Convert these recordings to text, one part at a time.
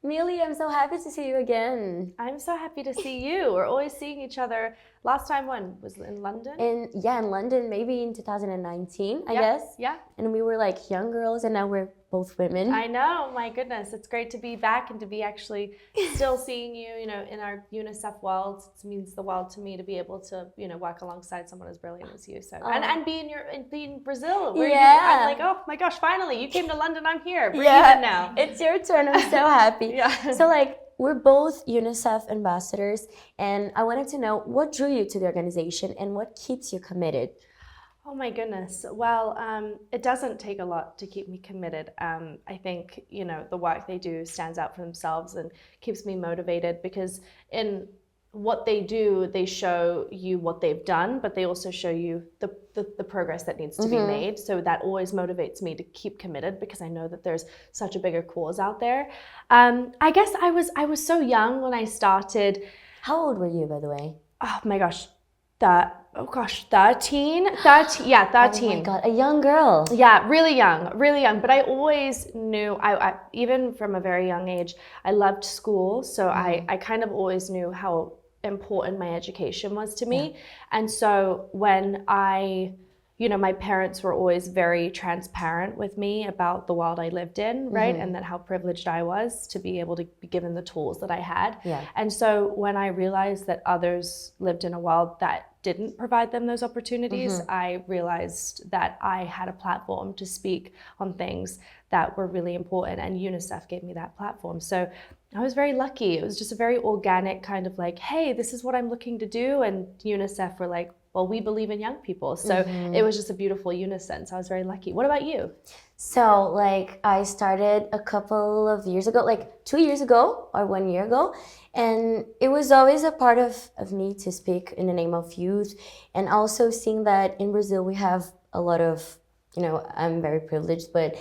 Millie, I'm so happy to see you again. I'm so happy to see you. We're always seeing each other. Last time when? Was it in London? In London, maybe in 2019, I guess. Yeah. And we were like young girls, and now we're both women. I know, my goodness. It's great to be back and to be actually still seeing you, in our UNICEF world. It means the world to me to be able to, work alongside someone as brilliant as you. So and be in Brazil. Where I'm like, oh my gosh, finally, you came to London, I'm here. Bring you in now. It's your turn. I'm so happy. Yeah. So we're both UNICEF ambassadors, and I wanted to know what drew you to the organization and what keeps you committed. Oh my goodness. Well, it doesn't take a lot to keep me committed. I think, the work they do stands out for themselves and keeps me motivated because in what they do, they show you what they've done, but they also show you the progress that needs to be made. So that always motivates me to keep committed because I know that there's such a bigger cause out there. I guess I was so young when I started. How old were you, by the way? Oh my gosh. 13. Yeah, 13. Oh my God, a young girl. Yeah, really young. But I always knew, I even from a very young age, I loved school. So I kind of always knew how important my education was to me. And so when my parents were always very transparent with me about the world I lived in, right? And that how privileged I was to be able to be given the tools that I had. Yeah. And so when I realized that others lived in a world that didn't provide them those opportunities, I realized that I had a platform to speak on things that were really important, and UNICEF gave me that platform. So I was very lucky. It was just a very organic kind of like, hey, this is what I'm looking to do. And UNICEF were like, well, we believe in young people. So it was just a beautiful unison. So I was very lucky. What about you? So I started a couple of years ago, 2 years ago or 1 year ago. And it was always a part of me to speak in the name of youth. And also seeing that in Brazil, we have a lot of, I'm very privileged, but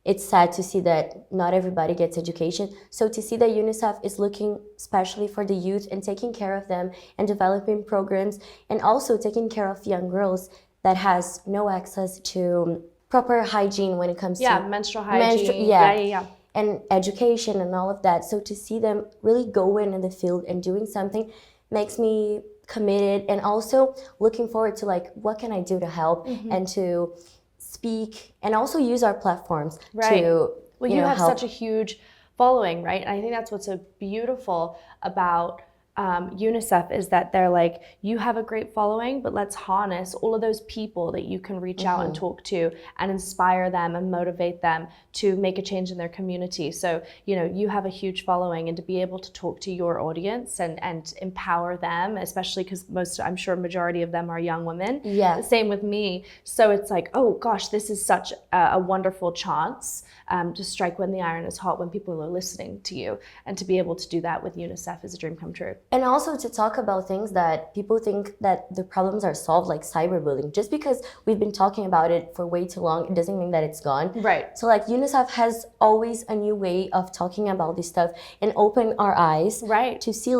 it's sad to see that not everybody gets education. So to see that UNICEF is looking especially for the youth and taking care of them and developing programs and also taking care of young girls that has no access to proper hygiene when it comes to menstrual hygiene. Yeah. And education and all of that. So to see them really going in the field and doing something makes me committed, and also looking forward to what can I do to help and to speak and also use our platforms to you have help. Such a huge following, right? And I think that's what's so beautiful about UNICEF is that they're like, you have a great following, but let's harness all of those people that you can reach out and talk to and inspire them and motivate them to make a change in their community. So, you have a huge following, and to be able to talk to your audience and empower them, especially because I'm sure majority of them are young women. Yeah. Same with me. So it's like, oh gosh, this is such a wonderful chance to strike when the iron is hot, when people are listening to you. And to be able to do that with UNICEF is a dream come true. And also to talk about things that people think that the problems are solved, like cyberbullying. Just because we've been talking about it for way too long, it doesn't mean that it's gone. Right. So UNICEF has always a new way of talking about this stuff and open our eyes to see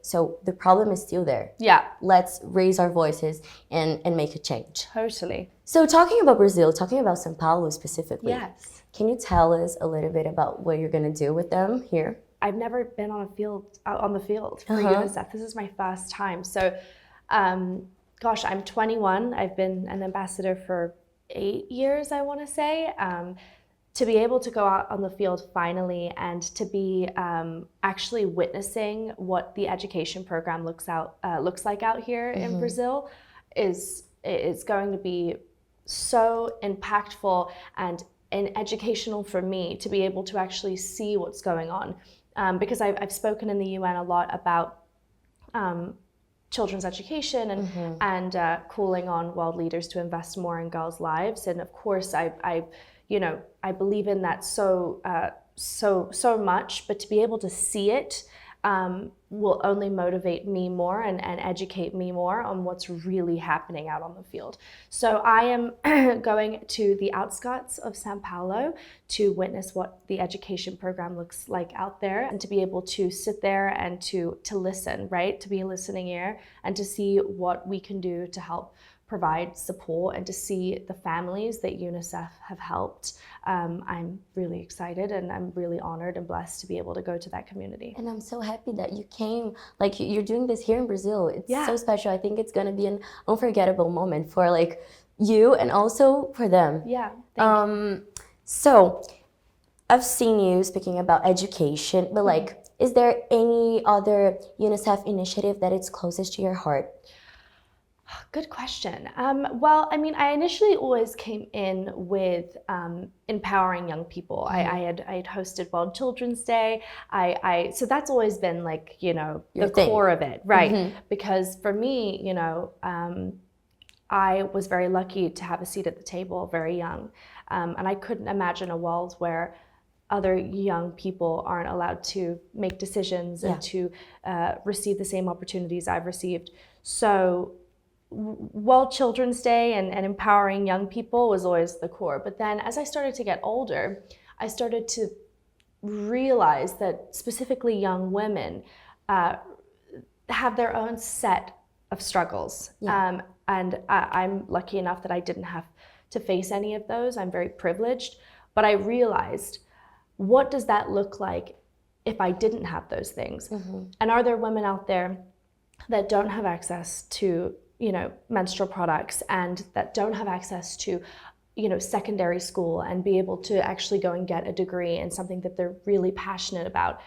so the problem is still there. Yeah. Let's raise our voices and make a change. Totally. So talking about Brazil, talking about São Paulo specifically. Yes. Can you tell us a little bit about what you're going to do with them here? I've never been on the field for UNICEF. This is my first time. So, I'm 21. I've been an ambassador for 8 years, I want to say. To be able to go out on the field finally and to be actually witnessing what the education program looks like out here in Brazil is going to be so impactful and educational for me to be able to actually see what's going on. Because I've spoken in the UN a lot about children's education and calling on world leaders to invest more in girls' lives. And of course, I believe in that so much. But to be able to see it will only motivate me more and educate me more on what's really happening out on the field. So I am going to the outskirts of São Paulo to witness what the education program looks like out there, and to be able to sit there and to listen, right? To be a listening ear and to see what we can do to help provide support and to see the families that UNICEF have helped, I'm really excited and I'm really honored and blessed to be able to go to that community. And I'm so happy that you came. Like, you're doing this here in Brazil. It's so special. I think it's going to be an unforgettable moment for like you and also for them. Yeah. Thank you. So I've seen you speaking about education, but like, is there any other UNICEF initiative that is closest to your heart? Good question. Well, I mean, I initially always came in with empowering young people. I had hosted World Children's Day. So that's always been like, you know, the core of it, right? Because for me, you know, I was very lucky to have a seat at the table very young. And I couldn't imagine a world where other young people aren't allowed to make decisions and to receive the same opportunities I've received. So World Children's Day and empowering young people was always the core. But then as I started to get older, I started to realize that specifically young women have their own set of struggles. And I'm lucky enough that I didn't have to face any of those. I'm very privileged. But I realized, what does that look like if I didn't have those things? And are there women out there that don't have access to, you know, menstrual products and that don't have access to, you know, secondary school and be able to actually go and get a degree in something that they're really passionate about?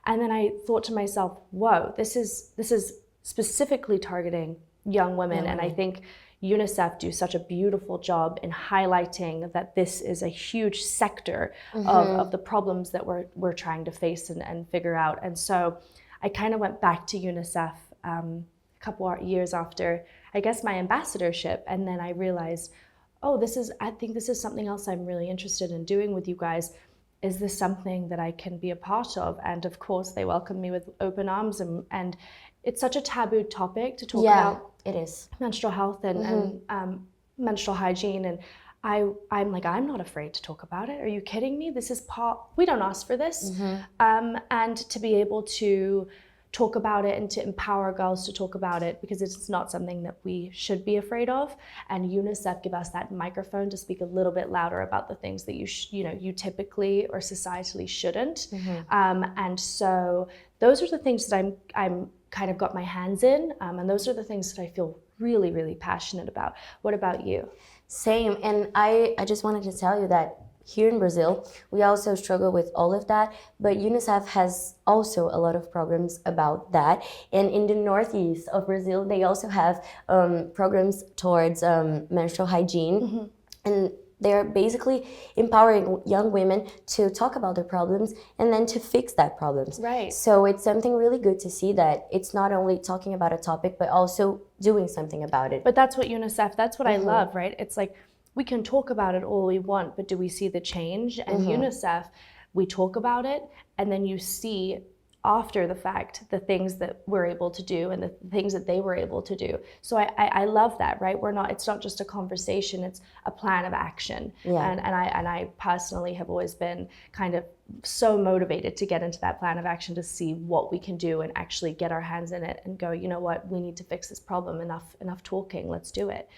And then I thought to myself, whoa, this is specifically targeting young women. And I think UNICEF do such a beautiful job in highlighting that this is a huge sector of the problems that we're trying to face and figure out. And so I kind of went back to UNICEF a couple of years after, I guess, my ambassadorship, and then I realized, oh, I think this is something else I'm really interested in doing with you guys. Is this something that I can be a part of? And of course, they welcomed me with open arms, and it's such a taboo topic to talk about. It is. Menstrual health and menstrual hygiene, and I'm like, I'm not afraid to talk about it. Are you kidding me? This is we don't ask for this. And to be able to talk about it and to empower girls to talk about it, because it's not something that we should be afraid of. And UNICEF give us that microphone to speak a little bit louder about the things that you typically or societally shouldn't. And so those are the things that I'm kind of got my hands in, and those are the things that I feel really, really passionate about. What about you? Same. And I just wanted to tell you that here in Brazil, we also struggle with all of that, but UNICEF has also a lot of programs about that. And in the northeast of Brazil, they also have programs towards menstrual hygiene. And they're basically empowering young women to talk about their problems and then to fix that problems. Right. So it's something really good to see that it's not only talking about a topic, but also doing something about it. But that's what UNICEF, that's what I love, right? It's like, we can talk about it all we want, but do we see the change? And UNICEF, we talk about it, and then you see after the fact the things that we're able to do and the things that they were able to do. So I love that, right? It's not just a conversation, it's a plan of action. And I personally have always been kind of so motivated to get into that plan of action to see what we can do and actually get our hands in it and go, you know what, we need to fix this problem. Enough talking, let's do it.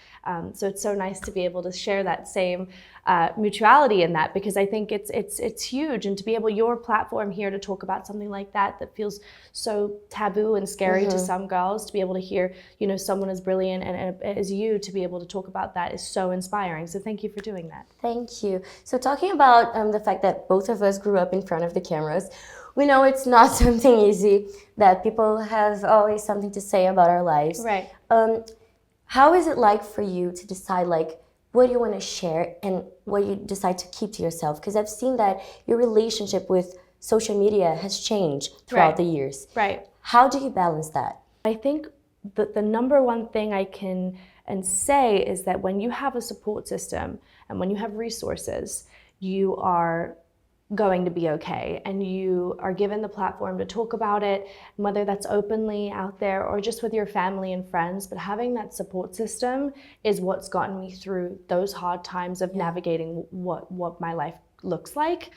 So it's so nice to be able to share that same mutuality in that, because I think it's huge. And to be able, your platform here to talk about something like that feels so taboo and scary to some girls, to be able to hear, you know, someone as brilliant and as you to be able to talk about that is so inspiring. So thank you for doing that. Thank you. So talking about the fact that both of us grew up in front of the cameras, we know it's not something easy, that people have always something to say about our lives. Right. How is it like for you to decide like what you want to share and what you decide to keep to yourself? Because I've seen that your relationship with social media has changed throughout the years. Right. How do you balance that? I think that the number one thing I can say is that when you have a support system and when you have resources, you are going to be okay, and you are given the platform to talk about it, whether that's openly out there or just with your family and friends. But having that support system is what's gotten me through those hard times of navigating what my life looks like.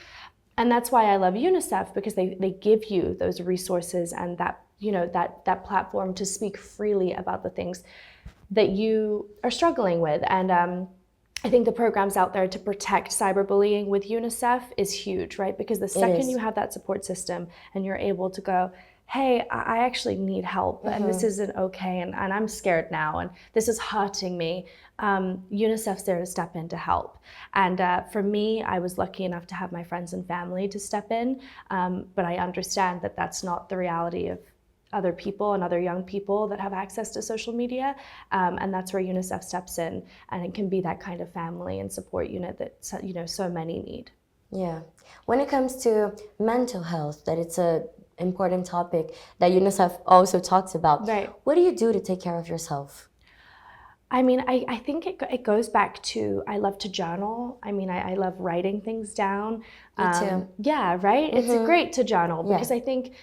And that's why I love UNICEF, because they give you those resources and that, you know, that platform to speak freely about the things that you are struggling with. And I think the programs out there to protect cyberbullying with UNICEF is huge, right? Because the second you have that support system and you're able to go, hey, I actually need help and this isn't okay and I'm scared now and this is hurting me, UNICEF's there to step in to help. And for me, I was lucky enough to have my friends and family to step in, but I understand that that's not the reality of other people and other young people that have access to social media, and that's where UNICEF steps in, and it can be that kind of family and support unit that so many need. Yeah. When it comes to mental health, that it's a important topic that UNICEF also talks about. Right. What do you do to take care of yourself? I mean, I think it goes back to, I love to journal. I mean, I love writing things down. Me too. Yeah, right? It's great to journal because I think,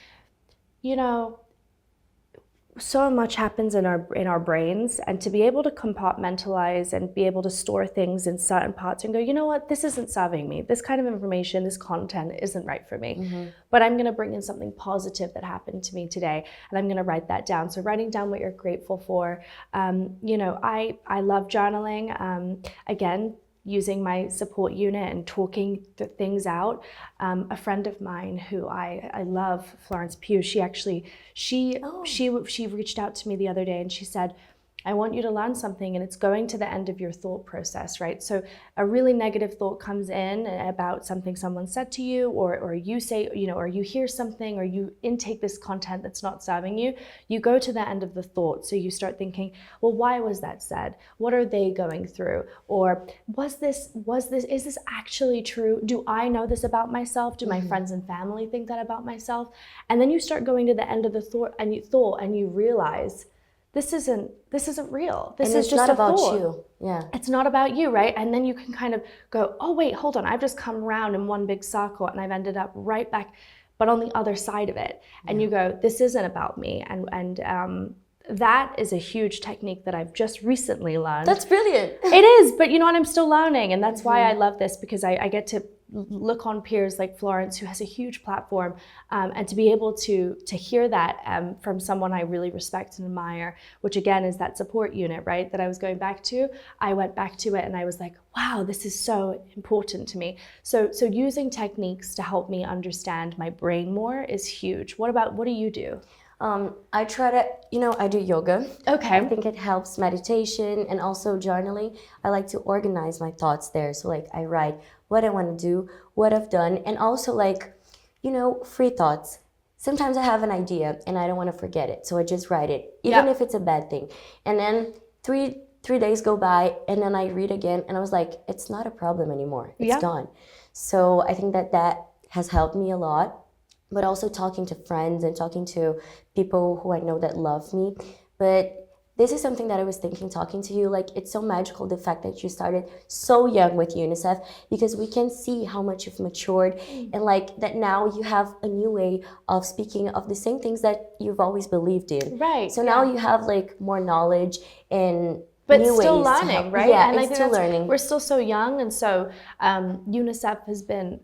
so much happens in our brains, and to be able to compartmentalize and be able to store things in certain parts and go, you know what, this isn't serving me. This kind of information, this content isn't right for me. But I'm going to bring in something positive that happened to me today, and I'm going to write that down. So writing down what you're grateful for. I love journaling. Again, using my support unit and talking things out. A friend of mine who I love, Florence Pugh, she reached out to me the other day and she said, I want you to learn something, and it's going to the end of your thought process, right? So a really negative thought comes in about something someone said to you, or you say, or you hear something, or you intake this content that's not serving you. You go to the end of the thought. So you start thinking, well, why was that said? What are they going through? Or is this actually true? Do I know this about myself? Do my friends and family think that about myself? And then you start going to the end of the thought and you realize, this isn't real. This is just not a about thought. you. Yeah. It's not about you, right? And then you can kind of go, oh wait, hold on. I've just come around in one big circle and I've ended up right back, but on the other side of it. And you go, this isn't about me. And that is a huge technique that I've just recently learned. That's brilliant. It is, but you know what? I'm still learning, and that's why I love this, because I get to look on peers like Florence, who has a huge platform, and to be able to hear that from someone I really respect and admire, which again is that support unit, right, that I was going back to. I went back to it and I was like, wow, this is so important to me. So using techniques to help me understand my brain more is huge. What do you do? I try to, I do yoga. Okay. I think it helps meditation and also journaling. I like to organize my thoughts there. So I write what I want to do, what I've done, and also free thoughts. Sometimes I have an idea and I don't want to forget it. So I just write it, even if it's a bad thing. And then three days go by and then I read again and I was like, it's not a problem anymore. It's gone. So I think that has helped me a lot. But also talking to friends and talking to people who I know that love me. But this is something that I was thinking, talking to you, it's so magical, the fact that you started so young with UNICEF, because we can see how much you've matured and that now you have a new way of speaking of the same things that you've always believed in. Right. So now you have more knowledge and but new still ways learning, right? Yeah, and it's still learning. We're still so young, and so UNICEF has been,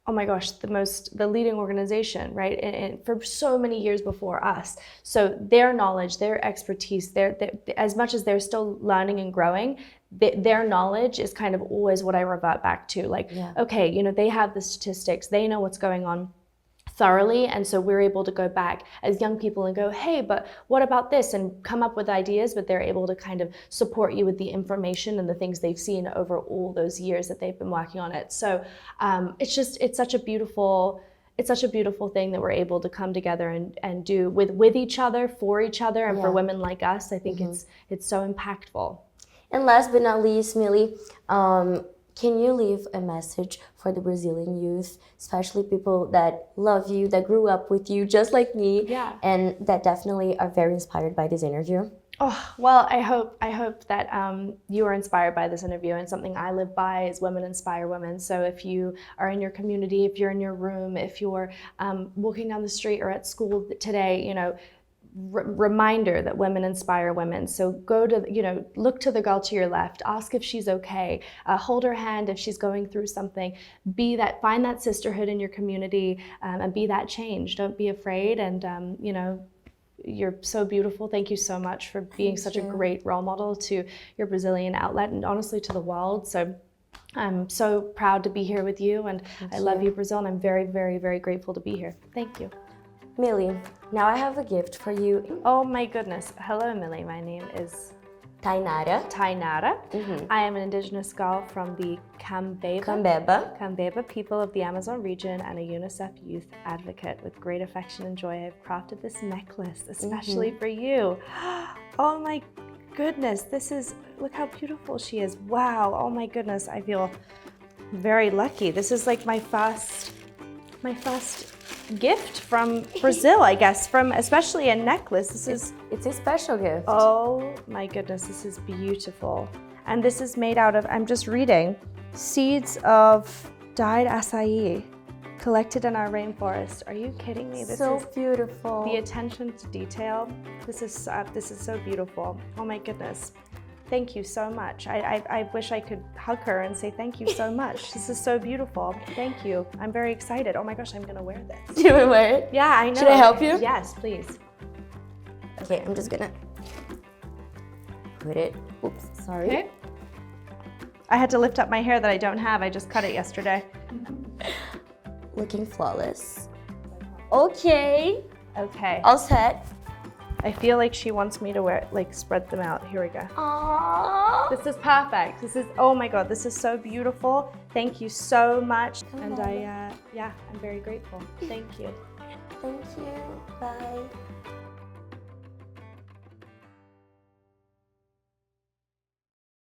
oh my gosh, the leading organization, right? And for so many years before us. So their knowledge, their expertise, as much as they're still learning and growing, their knowledge is kind of always what I revert back to. Okay, they have the statistics, they know what's going on thoroughly, and so we're able to go back as young people and go, hey, but what about this, and come up with ideas, but they're able to kind of support you with the information and the things they've seen over all those years that they've been working on it. So it's such a beautiful thing that we're able to come together and do with each other, for each other, and for women like us. I think it's so impactful. And last but not least, Millie, can you leave a message for the Brazilian youth, especially people that love you, that grew up with you, just like me, and that definitely are very inspired by this interview? Oh, well, I hope that you are inspired by this interview, and something I live by is women inspire women. So if you are in your community, if you're in your room, if you're walking down the street or at school today, reminder that women inspire women. So go to, look to the girl to your left, ask if she's okay, hold her hand if she's going through something, find that sisterhood in your community, and be that change. Don't be afraid, and, you're so beautiful. Thank you so much for being such a great role model to your Brazilian outlet and honestly to the world. So I'm so proud to be here with you, and I love you, Brazil, and I'm very, very, very grateful to be here. Thank you. Millie, now I have a gift for you. Oh my goodness. Hello, Millie. My name is Tainara. I am an indigenous girl from the Cambeba people of the Amazon region and a UNICEF youth advocate. With great affection and joy, I've crafted this necklace especially for you. Oh my goodness, look how beautiful she is. Wow, oh my goodness, I feel very lucky. This is like my first gift from Brazil, I guess, especially a necklace. It's a special gift. Oh my goodness, this is beautiful. And this is made out of, I'm just reading, seeds of dyed acai collected in our rainforest. Are you kidding me? This so is beautiful. The attention to detail. This is so beautiful. Oh my goodness. Thank you so much. I wish I could hug her and say thank you so much. This is so beautiful. Thank you. I'm very excited. Oh my gosh, I'm gonna wear this. You will wear it? Yeah, I know. Should I help you? Yes, please. Okay, I'm just gonna put it. Oops, sorry. Okay. I had to lift up my hair that I don't have. I just cut it yesterday. Looking flawless. Okay. Okay. All set. I feel like she wants me to spread them out. Here we go. Aww. This is perfect. Oh my God, this is so beautiful. Thank you so much. And I'm very grateful. Thank you. Thank you. Bye.